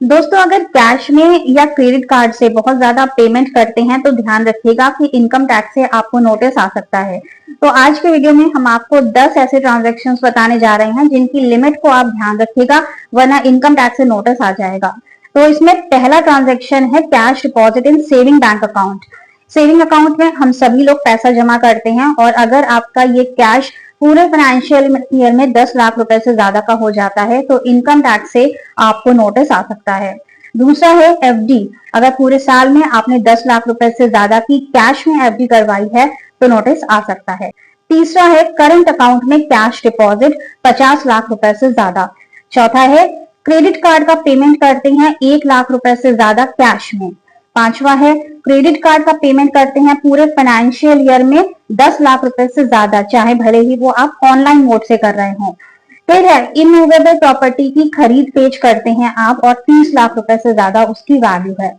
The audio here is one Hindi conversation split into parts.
दोस्तों, अगर कैश में या क्रेडिट कार्ड से बहुत ज्यादा पेमेंट करते हैं तो ध्यान रखिएगा कि इनकम टैक्स से आपको नोटिस आ सकता है। तो आज के वीडियो में हम आपको 10 ऐसे ट्रांजैक्शंस बताने जा रहे हैं जिनकी लिमिट को आप ध्यान रखिएगा, वरना इनकम टैक्स से नोटिस आ जाएगा। तो इसमें पहला ट्रांजेक्शन है cash deposit in saving bank account. Saving account में हम सभी लोग पैसा जमा करते हैं और अगर आपका ये कैश पूरे फाइनेंशियल ईयर में 10 लाख रुपए से ज्यादा का हो जाता है तो इनकम टैक्स से आपको नोटिस आ सकता है। दूसरा है एफडी। अगर पूरे साल में आपने 10 लाख रुपए से ज्यादा की कैश में एफडी करवाई है तो नोटिस आ सकता है। तीसरा है करंट अकाउंट में कैश डिपॉजिट 50 लाख रुपए से ज्यादा। चौथा है क्रेडिट कार्ड का पेमेंट करते हैं 1 लाख रुपए से ज्यादा कैश में। पांचवा है क्रेडिट कार्ड का पेमेंट करते हैं पूरे फाइनेंशियल ईयर में 10 लाख रुपए से ज्यादा, चाहे भले ही वो आप ऑनलाइन मोड से कर रहे हो। फिर है इमूवेबल प्रॉपर्टी की खरीद बेच करते हैं आप और 30 लाख रुपए से ज्यादा उसकी वैल्यू है।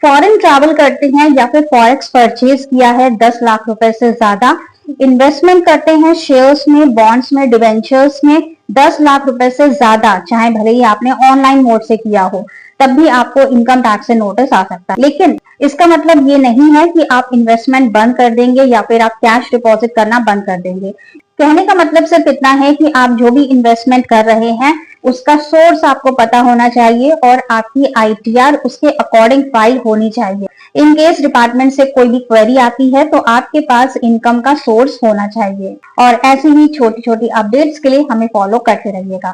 फॉरेन ट्रैवल करते हैं या फिर फॉरेक्स परचेज किया है 10 लाख रुपए से ज्यादा। इन्वेस्टमेंट करते हैं शेयर्स में, बॉन्ड्स में, डिवेंचर्स में 10 लाख रुपए से ज्यादा, चाहे भले ही आपने ऑनलाइन मोड से किया हो, तब भी आपको इनकम टैक्स से नोटिस आ सकता है। लेकिन इसका मतलब ये नहीं है कि आप इन्वेस्टमेंट बंद कर देंगे या फिर आप कैश डिपॉजिट करना बंद कर देंगे। कहने का मतलब सिर्फ इतना है कि आप जो भी इन्वेस्टमेंट कर रहे हैं उसका सोर्स आपको पता होना चाहिए और आपकी आईटीआर उसके अकॉर्डिंग फाइल होनी चाहिए। इन केस डिपार्टमेंट से कोई भी क्वेरी आती है तो आपके पास इनकम का सोर्स होना चाहिए। और ऐसी ही छोटी छोटी अपडेट्स के लिए हमें फॉलो करते रहिएगा।